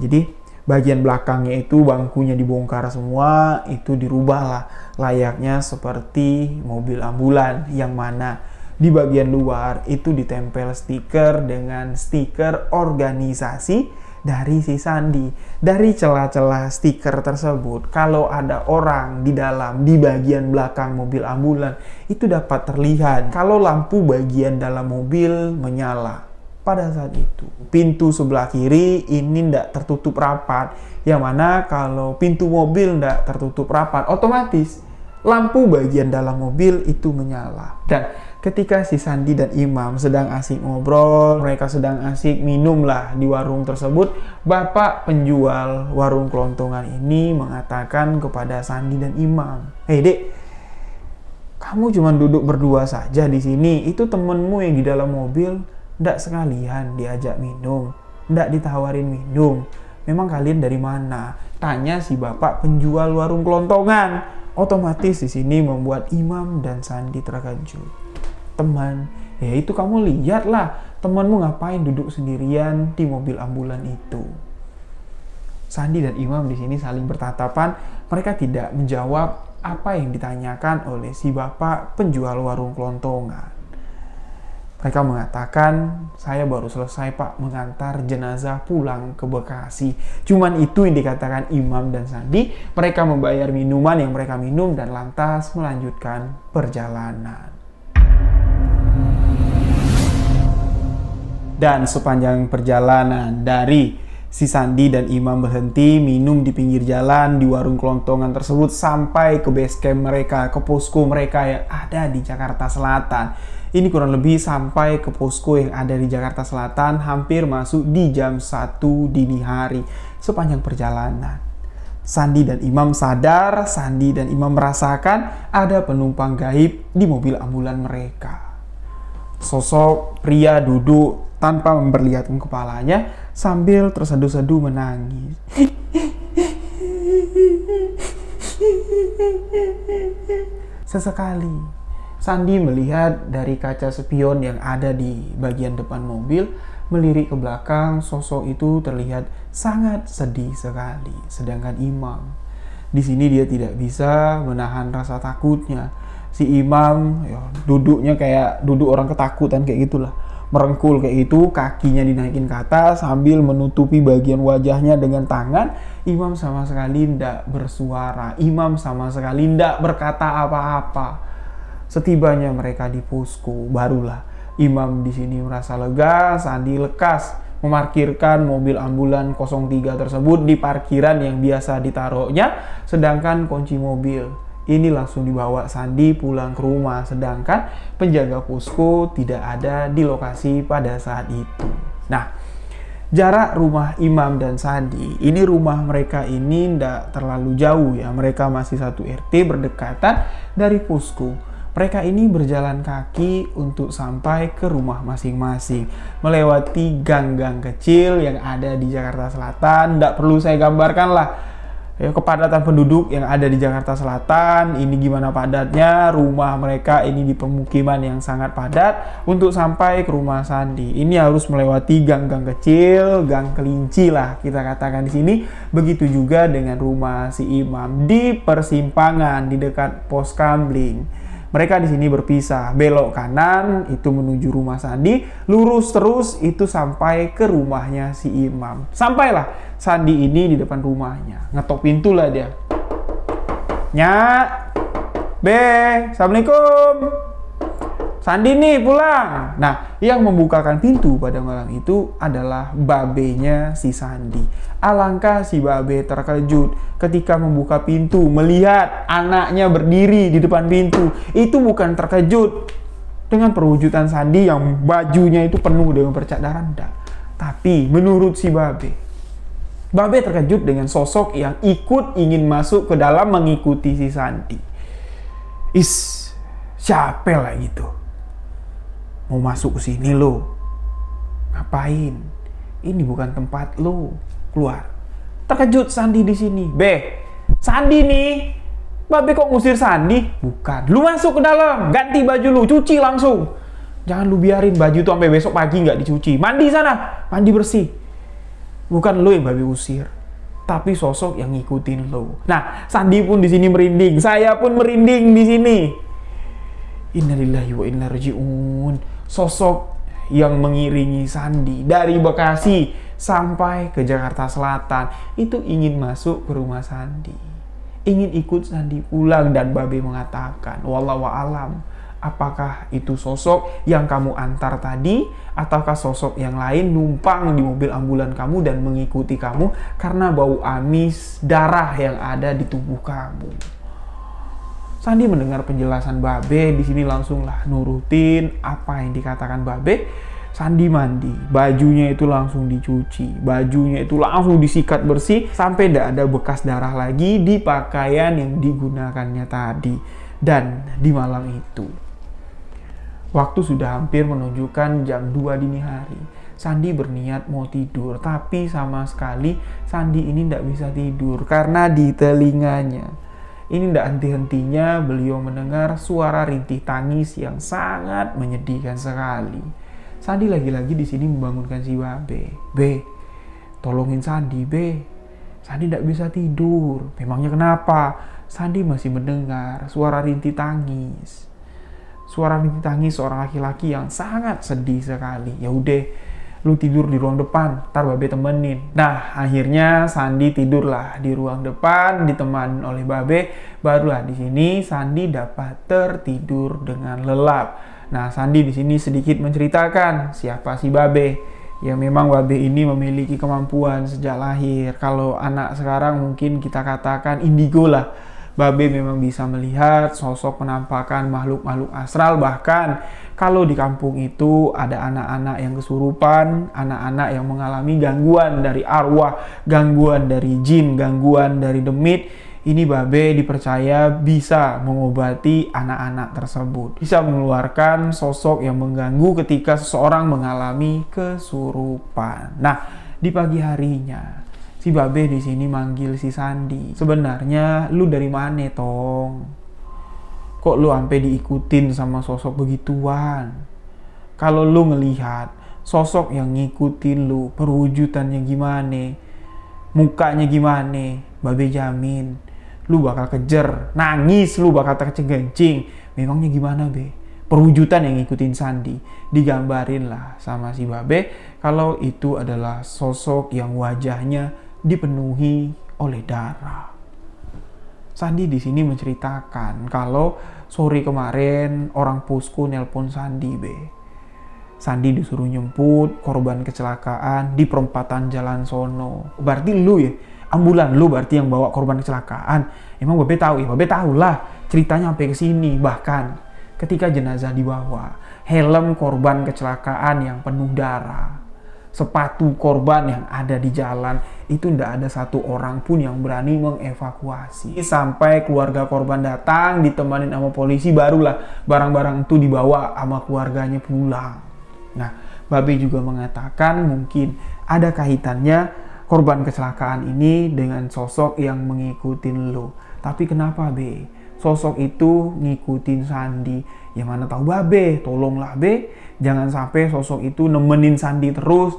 S1: Jadi bagian belakangnya itu bangkunya dibongkar semua, itu dirubahlah layaknya seperti mobil ambulan, yang mana di bagian luar itu ditempel stiker dengan stiker organisasi dari si Sandi. Dari celah-celah stiker tersebut, kalau ada orang di dalam, di bagian belakang mobil ambulan, itu dapat terlihat kalau lampu bagian dalam mobil menyala. Pada saat itu, pintu sebelah kiri ini tidak tertutup rapat, yang mana kalau pintu mobil tidak tertutup rapat, otomatis lampu bagian dalam mobil itu menyala. Dan ketika si Sandi dan Imam sedang asik ngobrol, mereka sedang asik minum lah di warung tersebut, bapak penjual warung kelontongan ini mengatakan kepada Sandi dan Imam, "Hei, Dek, kamu cuma duduk berdua saja di sini, itu temenmu yang di dalam mobil ndak sekalian diajak minum, ndak ditawarin minum. Memang kalian dari mana?" Tanya si bapak penjual warung kelontongan. Otomatis di sini membuat Imam dan Sandi terkejut. Teman, ya itu kamu lihatlah temanmu ngapain duduk sendirian di mobil ambulan itu. Sandi dan Imam di sini saling bertatapan. Mereka tidak menjawab apa yang ditanyakan oleh si bapak penjual warung kelontongan. Mereka mengatakan, "Saya baru selesai, Pak, mengantar jenazah pulang ke Bekasi." Cuman itu yang dikatakan Imam dan Sandi. Mereka membayar minuman yang mereka minum dan lantas melanjutkan perjalanan. Dan sepanjang perjalanan dari si Sandi dan Imam berhenti minum di pinggir jalan di warung kelontongan tersebut sampai ke base camp mereka, ke posko mereka yang ada di Jakarta Selatan. Ini kurang lebih sampai ke posko yang ada di Jakarta Selatan hampir masuk di jam 1 dini hari. Sepanjang perjalanan, Sandi dan Imam sadar, Sandi dan Imam merasakan ada penumpang gaib di mobil ambulan mereka. Sosok pria duduk tanpa memperlihatkan kepalanya sambil terseduh-seduh menangis. Sesekali Sandi melihat dari kaca spion yang ada di bagian depan mobil, melirik ke belakang, sosok itu terlihat sangat sedih sekali. Sedangkan Imam, di sini dia tidak bisa menahan rasa takutnya. Si Imam ya, duduknya kayak duduk orang ketakutan kayak gitulah. Merengkul kayak itu, kakinya dinaikin ke atas sambil menutupi bagian wajahnya dengan tangan. Imam sama sekali tidak bersuara. Imam sama sekali tidak berkata apa-apa. Setibanya mereka di posko, barulah Imam di sini merasa lega. Sandi lekas memarkirkan mobil ambulan 03 tersebut di parkiran yang biasa ditaruhnya, sedangkan kunci mobil ini langsung dibawa Sandi pulang ke rumah, sedangkan penjaga posko tidak ada di lokasi pada saat itu. Nah, jarak rumah Imam dan Sandi, ini rumah mereka ini tidak terlalu jauh ya, mereka masih satu RT berdekatan dari posko. Mereka ini berjalan kaki untuk sampai ke rumah masing-masing, melewati gang-gang kecil yang ada di Jakarta Selatan. Tidak perlu saya gambarkan lah ya, kepadatan penduduk yang ada di Jakarta Selatan ini gimana padatnya. Rumah mereka ini di pemukiman yang sangat padat. Untuk sampai ke rumah Sandi ini harus melewati gang-gang kecil, gang kelinci lah kita katakan di sini. Begitu juga dengan rumah si Imam di persimpangan di dekat pos kamling. Mereka di sini berpisah, belok kanan itu menuju rumah Sandi, lurus terus itu sampai ke rumahnya si Imam. Sampailah Sandi ini di depan rumahnya, ngetok pintu lah dia. Nyak, Be, Assalamualaikum. Sandi nih pulang. Nah, yang membukakan pintu pada malam itu adalah babenya si Sandi. Alangkah si babe terkejut ketika membuka pintu, melihat anaknya berdiri di depan pintu. Itu bukan terkejut dengan perwujudan Sandi yang bajunya itu penuh dengan bercak darah, enggak. Tapi menurut si babe terkejut dengan sosok yang ikut ingin masuk ke dalam mengikuti si Sandi. Siapa lah gitu? Mau masuk ke sini lo? Ngapain? Ini bukan tempat lo. Keluar. Terkejut Sandi di sini. Be, Sandi nih. Babe kok ngusir Sandi? Bukan. Lu masuk ke dalam, ganti baju lu, cuci langsung. Jangan lu biarin baju tuh sampai besok pagi nggak dicuci. Mandi sana, mandi bersih. Bukan lo yang babe usir, tapi sosok yang ngikutin lo. Nah, Sandi pun di sini merinding. Saya pun merinding di sini. Innalillahi wa inna raji'un. Sosok yang mengiringi Sandi dari Bekasi sampai ke Jakarta Selatan itu ingin masuk ke rumah Sandi, ingin ikut Sandi pulang, dan babe mengatakan, wallahu alam, apakah itu sosok yang kamu antar tadi ataukah sosok yang lain numpang di mobil ambulan kamu dan mengikuti kamu karena bau amis darah yang ada di tubuh kamu. Sandi mendengar penjelasan babe di sini langsunglah nurutin apa yang dikatakan babe. Sandi mandi, bajunya itu langsung dicuci, bajunya itu langsung disikat bersih sampai tidak ada bekas darah lagi di pakaian yang digunakannya tadi. Dan di malam itu, waktu sudah hampir menunjukkan jam 2 dini hari. Sandi berniat mau tidur, tapi sama sekali Sandi ini tidak bisa tidur karena di telinganya ini tidak henti-hentinya beliau mendengar suara rintih tangis yang sangat menyedihkan sekali. Sandi lagi-lagi di sini membangunkan si babe. Be, tolongin Sandi, Be. Sandi tidak bisa tidur. Memangnya kenapa? Sandi masih mendengar suara rintih tangis. Suara rintih tangis seorang laki-laki yang sangat sedih sekali. Ya udah, lu tidur di ruang depan, ntar babe temenin. Nah, akhirnya Sandi tidurlah di ruang depan ditemani oleh babe. Barulah di sini Sandi dapat tertidur dengan lelap. Nah, Sandi di sini sedikit menceritakan siapa si babe. Ya memang babe ini memiliki kemampuan sejak lahir. Kalau anak sekarang mungkin kita katakan indigo lah. Babe memang bisa melihat sosok penampakan makhluk-makhluk astral. Bahkan kalau di kampung itu ada anak-anak yang kesurupan, anak-anak yang mengalami gangguan dari arwah, gangguan dari jin, gangguan dari demit. Ini babe dipercaya bisa mengobati anak-anak tersebut. Bisa mengeluarkan sosok yang mengganggu ketika seseorang mengalami kesurupan. Nah, di pagi harinya Si Babe di sini manggil si Sandi. Sebenarnya lu dari mana, Tong? Kok lu sampai diikutin sama sosok begituan? Kalau lu ngelihat sosok yang ngikutin lu, perwujudannya gimana, mukanya gimana, Babe jamin lu bakal kejer, nangis, lu bakal terkencing. Memangnya gimana, Be? Perwujudan yang ngikutin Sandi. Digambarin lah sama si Babe kalau itu adalah sosok yang wajahnya dipenuhi oleh darah. Sandi di sini menceritakan kalau sore kemarin orang posko nelpon Sandi, Be. Sandi disuruh nyemput korban kecelakaan di perempatan jalan sono. Berarti lu ya, ambulan lu berarti yang bawa korban kecelakaan. Emang Babe tahu ya? Babe tahu lah ceritanya sampai ke sini. Bahkan ketika jenazah dibawa, helm korban kecelakaan yang penuh darah, sepatu korban yang ada di jalan, itu tidak ada satu orang pun yang berani mengevakuasi. Sampai keluarga korban datang, ditemanin sama polisi, barulah barang-barang itu dibawa sama keluarganya pulang. Nah, Babe juga mengatakan mungkin ada kaitannya korban kecelakaan ini dengan sosok yang ngikutin lo. Tapi kenapa, Be? Sosok itu ngikutin Sandi. Ya mana tahu, Babe, tolonglah, Be, jangan sampai sosok itu nemenin Sandi terus.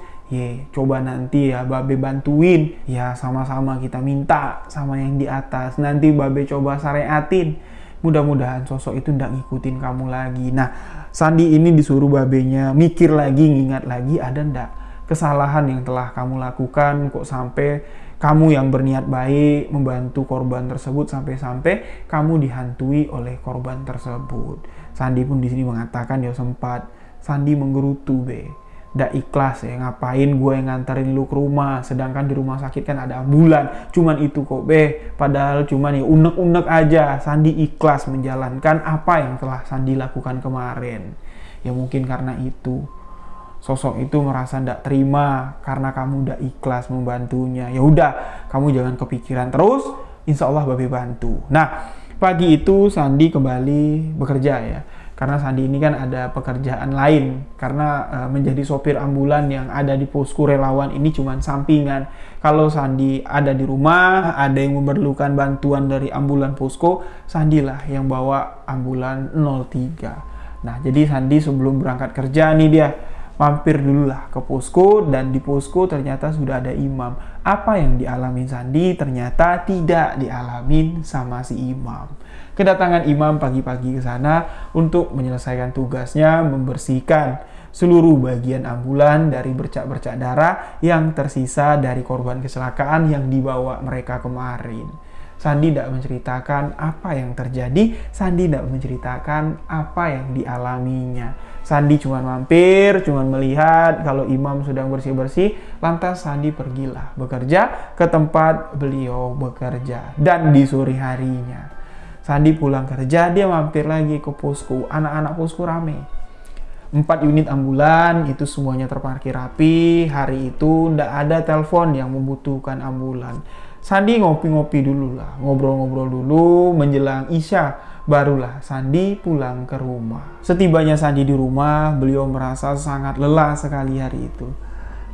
S1: Coba nanti ya Babe bantuin. Ya sama-sama kita minta sama yang di atas. Nanti Babe coba syariatin. Mudah-mudahan sosok itu nggak ngikutin kamu lagi. Nah, Sandi ini disuruh Babenya mikir lagi, ngingat lagi, ada ndak kesalahan yang telah kamu lakukan kok sampai kamu yang berniat baik membantu korban tersebut sampai-sampai kamu dihantui oleh korban tersebut. Sandi pun di sini mengatakan ya sempat Sandi menggerutu, Be. Ndak ikhlas ya, ngapain gue yang nganterin lu ke rumah, sedangkan di rumah sakit kan ada ambulan. Cuman itu kok, Be. Padahal cuman ya unek-unek aja. Sandi ikhlas menjalankan apa yang telah Sandi lakukan kemarin. Ya mungkin karena itu sosok itu merasa ndak terima karena kamu ndak ikhlas membantunya. Ya udah, kamu jangan kepikiran terus, insya Allah Babe bantu. Nah, pagi itu Sandi kembali bekerja ya. Karena Sandi ini kan ada pekerjaan lain. Karena menjadi sopir ambulan yang ada di posko relawan ini cuma sampingan. Kalau Sandi ada di rumah, ada yang memerlukan bantuan dari ambulan posko, Sandi lah yang bawa ambulan 03. Nah, jadi Sandi sebelum berangkat kerja nih dia mampir dulu lah ke posko, dan di posko ternyata sudah ada imam. Apa yang dialamin Sandi ternyata tidak dialamin sama si imam. Kedatangan imam pagi-pagi ke sana untuk menyelesaikan tugasnya membersihkan seluruh bagian ambulan dari bercak-bercak darah yang tersisa dari korban kecelakaan yang dibawa mereka kemarin. Sandi tidak menceritakan apa yang terjadi, Sandi tidak menceritakan apa yang dialaminya. Sandi cuma mampir, cuma melihat kalau imam sedang bersih-bersih, lantas Sandi pergilah bekerja ke tempat beliau bekerja. Dan di sore harinya, Sandi pulang kerja, dia mampir lagi ke posko. Anak-anak posko rame. 4 unit ambulan itu semuanya terparkir rapi. Hari itu tidak ada telepon yang membutuhkan ambulan. Sandi ngopi-ngopi dulu lah, ngobrol-ngobrol dulu menjelang Isya, barulah Sandi pulang ke rumah. Setibanya Sandi di rumah, beliau merasa sangat lelah sekali hari itu.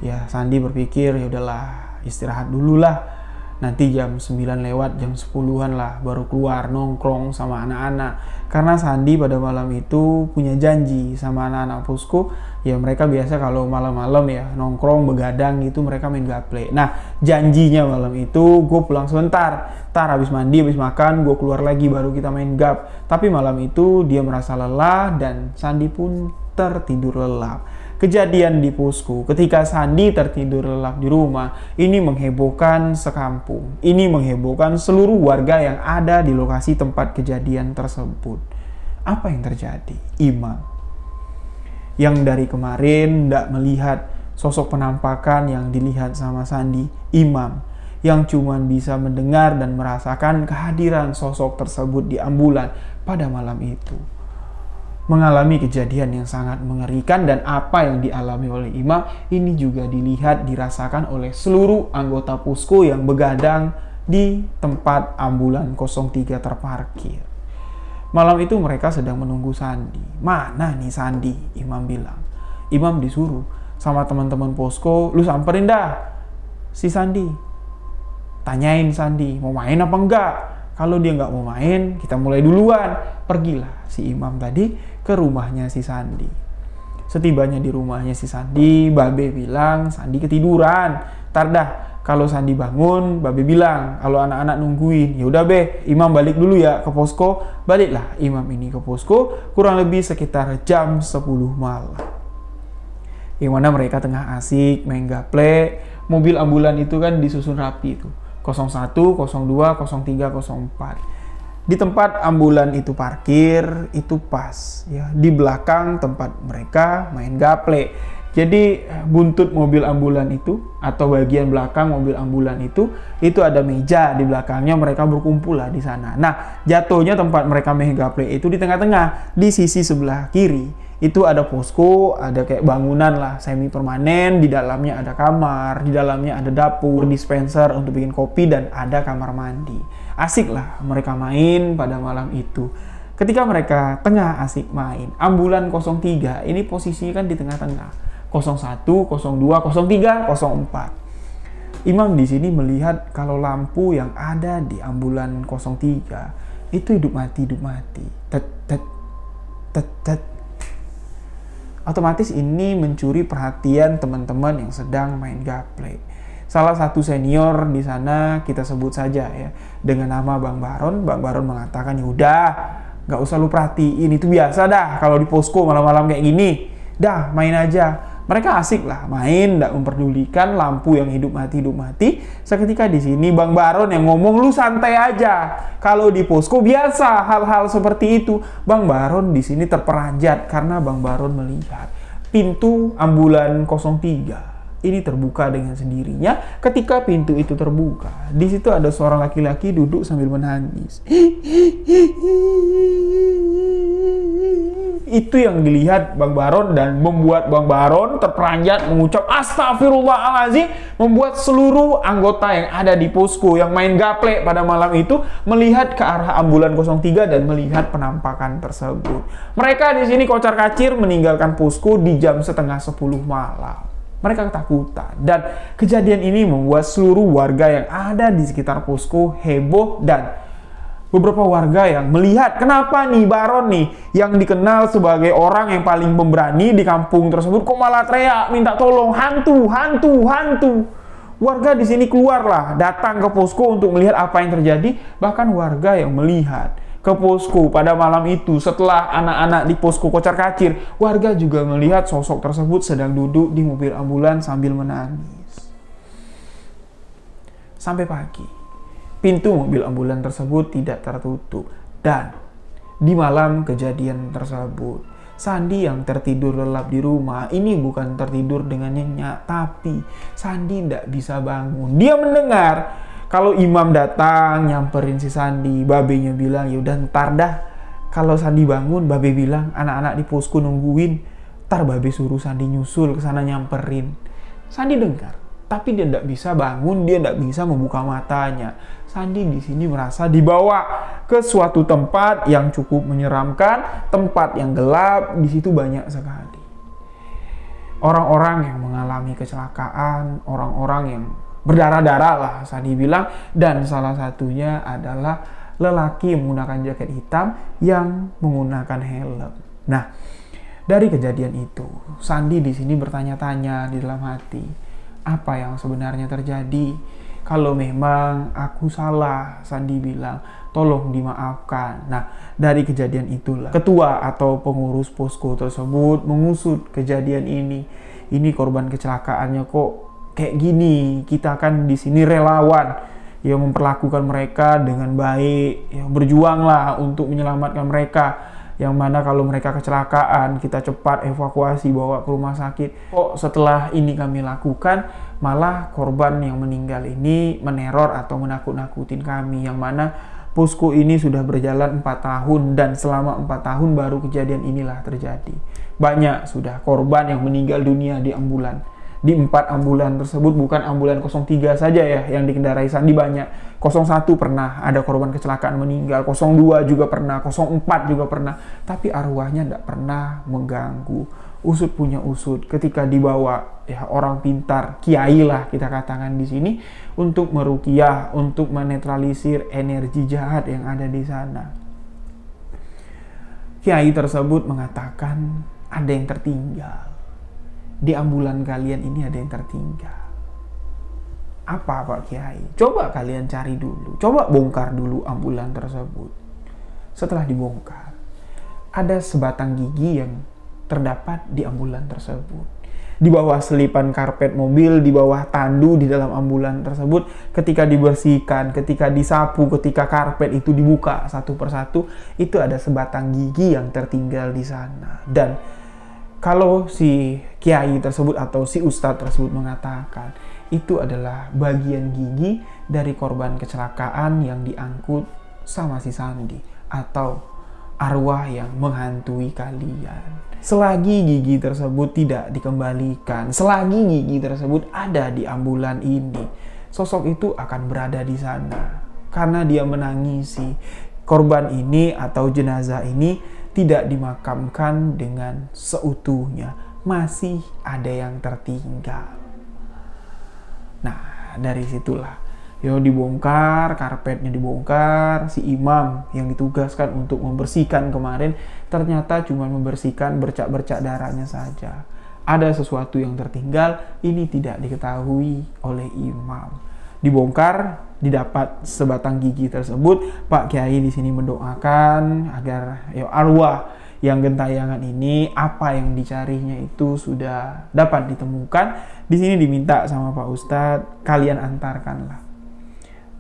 S1: Ya, Sandi berpikir ya udahlah, istirahat dulu lah. Nanti jam 9 lewat, jam 10-an lah baru keluar nongkrong sama anak-anak. Karena Sandi pada malam itu punya janji sama anak-anak posko. Ya mereka biasa kalau malam-malam ya nongkrong begadang gitu, mereka main gaple. Nah, janjinya malam itu gue pulang sebentar. Ntar habis mandi, habis makan gue keluar lagi baru kita main gap. Tapi malam itu dia merasa lelah dan Sandi pun tertidur lelap. Kejadian di posko ketika Sandi tertidur lelap di rumah ini menghebohkan sekampung. Ini menghebohkan seluruh warga yang ada di lokasi tempat kejadian tersebut. Apa yang terjadi? Imam yang dari kemarin tidak melihat sosok penampakan yang dilihat sama Sandi, imam yang cuma bisa mendengar dan merasakan kehadiran sosok tersebut di ambulan pada malam itu, mengalami kejadian yang sangat mengerikan. Dan apa yang dialami oleh imam ini juga dilihat, dirasakan oleh seluruh anggota posko yang begadang di tempat ambulan 03 terparkir. Malam itu mereka sedang menunggu Sandi. Mana nih Sandi? Imam bilang. Imam disuruh sama teman-teman posko, lu samperin dah si Sandi. Tanyain Sandi, mau main apa enggak? Kalau dia nggak mau main, kita mulai duluan. Pergilah si imam tadi ke rumahnya si Sandi. Setibanya di rumahnya si Sandi, Babe bilang Sandi ketiduran. Ntar dah, kalau Sandi bangun, Babe bilang kalau anak-anak nungguin, ya udah be, imam balik dulu ya ke posko. Baliklah imam ini ke posko kurang lebih sekitar jam 10 malam. Yang mana mereka tengah asik main gaple. Mobil ambulan itu kan disusun rapi itu. 01, 02, 03, 04. Di tempat ambulan itu parkir, itu pas ya, di belakang tempat mereka main gaple. Jadi buntut mobil ambulan itu atau bagian belakang mobil ambulan itu ada meja di belakangnya, mereka berkumpul lah di sana. Nah, jatuhnya tempat mereka main gaple itu di tengah-tengah, di sisi sebelah kiri. Itu ada posko, ada kayak bangunan lah, semi permanen, di dalamnya ada kamar, di dalamnya ada dapur, dispenser untuk bikin kopi, dan ada kamar mandi. Asik lah mereka main pada malam itu. Ketika mereka tengah asik main, ambulan 03 ini posisinya kan di tengah-tengah. 01, 02, 03, 04. Imam di sini melihat kalau lampu yang ada di ambulan 03 itu hidup mati. Tet, tet, tet, tet. Otomatis ini mencuri perhatian teman-teman yang sedang main gaple. Salah satu senior di sana, kita sebut saja ya, dengan nama Bang Baron. Bang Baron mengatakan, ya udah, nggak usah lu perhatiin, itu biasa dah kalau di posko malam-malam kayak gini. Dah, main aja. Mereka asik lah main, nggak memperdulikan lampu yang hidup mati. Seketika di sini Bang Baron yang ngomong, lu santai aja. Kalau di posko biasa hal-hal seperti itu. Bang Baron di sini terperanjat karena Bang Baron melihat pintu ambulan 03 ini terbuka dengan sendirinya. Ketika pintu itu terbuka, di situ ada seorang laki-laki duduk sambil menangis. Itu yang dilihat Bang Baron dan membuat Bang Baron terperanjat mengucap astagfirullahaladzim, membuat seluruh anggota yang ada di posko yang main gaple pada malam itu melihat ke arah ambulan 03 dan melihat penampakan tersebut. Mereka di sini kocar-kacir meninggalkan posko di jam setengah 10 malam. Mereka ketakutan, dan kejadian ini membuat seluruh warga yang ada di sekitar posko heboh, dan beberapa warga yang melihat kenapa nih Baron nih yang dikenal sebagai orang yang paling pemberani di kampung tersebut kok malah teriak minta tolong, hantu. Warga di sini keluarlah datang ke posko untuk melihat apa yang terjadi. Bahkan warga yang melihat ke posko pada malam itu setelah anak-anak di posko kocar-kacir, warga juga melihat sosok tersebut sedang duduk di mobil ambulan sambil menangis. Sampai pagi, pintu mobil ambulan tersebut tidak tertutup, dan di malam kejadian tersebut, Sandi yang tertidur lelap di rumah ini bukan tertidur dengan nyenyak, tapi Sandi tidak bisa bangun. Dia mendengar kalau imam datang nyamperin si Sandi. Babenya bilang, ya udah ntar dah kalau Sandi bangun. Babe bilang anak-anak di posko nungguin, ntar Babe suruh Sandi nyusul ke sana nyamperin. Sandi dengar, tapi dia tidak bisa bangun, dia tidak bisa membuka matanya. Sandi di sini merasa dibawa ke suatu tempat yang cukup menyeramkan, tempat yang gelap. Di situ banyak sekali orang-orang yang mengalami kecelakaan, orang-orang yang berdarah-darah lah Sandi bilang, dan salah satunya adalah lelaki yang menggunakan jaket hitam yang menggunakan helm. Nah, dari kejadian itu, Sandi di sini bertanya-tanya di dalam hati, apa yang sebenarnya terjadi? Kalau memang aku salah, Sandi bilang, tolong dimaafkan. Nah, dari kejadian itulah ketua atau pengurus posko tersebut mengusut kejadian ini. Ini korban kecelakaannya kok kayak gini, kita kan di sini relawan yang memperlakukan mereka dengan baik, yang berjuanglah untuk menyelamatkan mereka. Yang mana kalau mereka kecelakaan, kita cepat evakuasi bawa ke rumah sakit. Kok setelah ini kami lakukan, malah korban yang meninggal ini meneror atau menakut-nakutin kami. Yang mana posko ini sudah berjalan 4 tahun, dan selama 4 tahun baru kejadian inilah terjadi. Banyak sudah korban yang meninggal dunia di ambulan. Di 4 ambulan tersebut bukan ambulan 03 saja ya yang dikendarai Sandi, banyak. 01 pernah ada korban kecelakaan meninggal, 02 juga pernah, 04 juga pernah. Tapi arwahnya tidak pernah mengganggu. Usut punya usut, ketika dibawa ya orang pintar, kiai lah kita katakan di sini, untuk meruqyah, untuk menetralisir energi jahat yang ada di sana. Kiai tersebut mengatakan ada yang tertinggal. Di ambulan kalian ini ada yang tertinggal. Apa Pak Kiai? Coba kalian cari dulu. Coba bongkar dulu ambulan tersebut. Setelah dibongkar, ada sebatang gigi yang terdapat di ambulan tersebut. Di bawah selipan karpet mobil, di bawah tandu di dalam ambulan tersebut, ketika dibersihkan, ketika disapu, ketika karpet itu dibuka satu persatu, itu ada sebatang gigi yang tertinggal di sana. Dan kalau si kiai tersebut atau si ustadz tersebut mengatakan itu adalah bagian gigi dari korban kecelakaan yang diangkut sama si Sandi atau arwah yang menghantui kalian. Selagi gigi tersebut tidak dikembalikan, selagi gigi tersebut ada di ambulan ini, sosok itu akan berada di sana karena dia menangisi korban ini atau jenazah ini tidak dimakamkan dengan seutuhnya, masih ada yang tertinggal. Nah, dari situlah dibongkar, karpetnya dibongkar, si imam yang ditugaskan untuk membersihkan kemarin ternyata cuma membersihkan bercak-bercak darahnya saja. Ada sesuatu yang tertinggal, ini tidak diketahui oleh imam. Dibongkar, didapat sebatang gigi tersebut. Pak Kiai di sini mendoakan agar arwah yang gentayangan ini, apa yang dicarinya itu sudah dapat ditemukan. Di sini diminta sama Pak Ustadz, kalian antarkanlah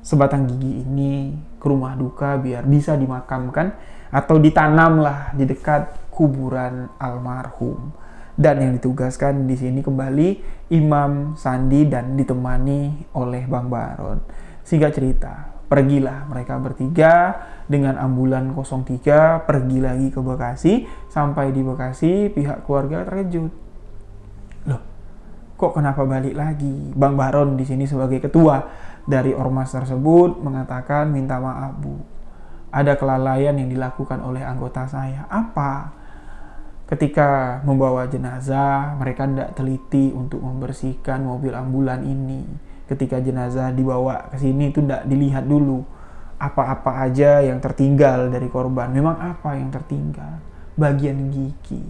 S1: sebatang gigi ini ke rumah duka biar bisa dimakamkan atau ditanamlah di dekat kuburan almarhum. Dan yang ditugaskan di sini kembali Imam Sandi dan ditemani oleh Bang Baron. Singkat cerita, pergilah mereka bertiga dengan ambulan 03 pergi lagi ke Bekasi. Sampai di Bekasi, pihak keluarga terkejut. Loh, kok kenapa balik lagi? Bang Baron di sini sebagai ketua dari ormas tersebut mengatakan, minta maaf Bu, ada kelalaian yang dilakukan oleh anggota saya. Apa? Ketika membawa jenazah, mereka tidak teliti untuk membersihkan mobil ambulan ini. Ketika jenazah dibawa ke sini itu tidak dilihat dulu apa-apa aja yang tertinggal dari korban. Memang apa yang tertinggal? Bagian gigi.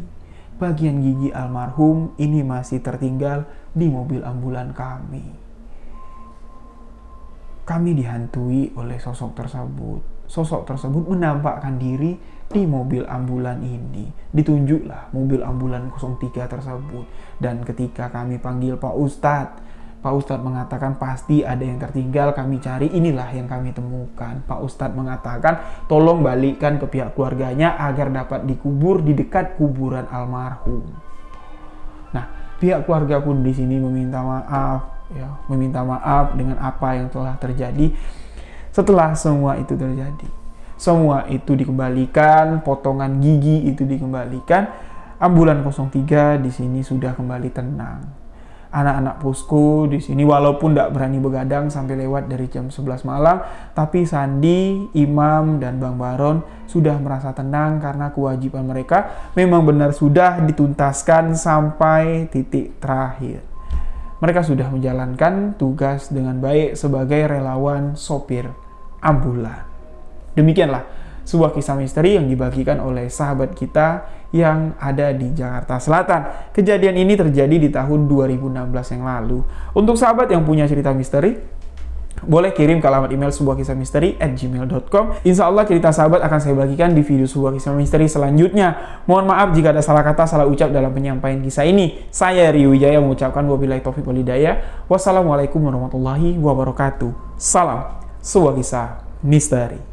S1: Bagian gigi almarhum ini masih tertinggal di mobil ambulan kami. Kami dihantui oleh sosok tersebut. Sosok tersebut menampakkan diri di mobil ambulan ini. Ditunjuklah mobil ambulan 03 tersebut. Dan ketika kami panggil Pak Ustadz mengatakan pasti ada yang tertinggal, kami cari, inilah yang kami temukan. Pak Ustadz mengatakan tolong balikkan ke pihak keluarganya agar dapat dikubur di dekat kuburan almarhum. Nah, pihak keluarga pun di sini meminta maaf dengan apa yang telah terjadi. Setelah semua itu terjadi, semua itu dikembalikan, potongan gigi itu dikembalikan. Ambulan 03 di sini sudah kembali tenang. Anak-anak posko di sini walaupun tidak berani begadang sampai lewat dari jam 11 malam, tapi Sandi, Imam, dan Bang Baron sudah merasa tenang karena kewajiban mereka memang benar sudah dituntaskan sampai titik terakhir. Mereka sudah menjalankan tugas dengan baik sebagai relawan sopir ambulan. Demikianlah sebuah kisah misteri yang dibagikan oleh sahabat kita yang ada di Jakarta Selatan. Kejadian ini terjadi di tahun 2016 yang lalu. Untuk sahabat yang punya cerita misteri, boleh kirim ke alamat email sebuahkisahmisteri@gmail.com. Insya Allah cerita sahabat akan saya bagikan di video sebuah kisah misteri selanjutnya. Mohon maaf jika ada salah kata, salah ucap dalam penyampaian kisah ini. Saya Rio Wijaya mengucapkan wabillahi taufiq wal hidayah. Wassalamualaikum warahmatullahi wabarakatuh. Salam sebuah kisah misteri.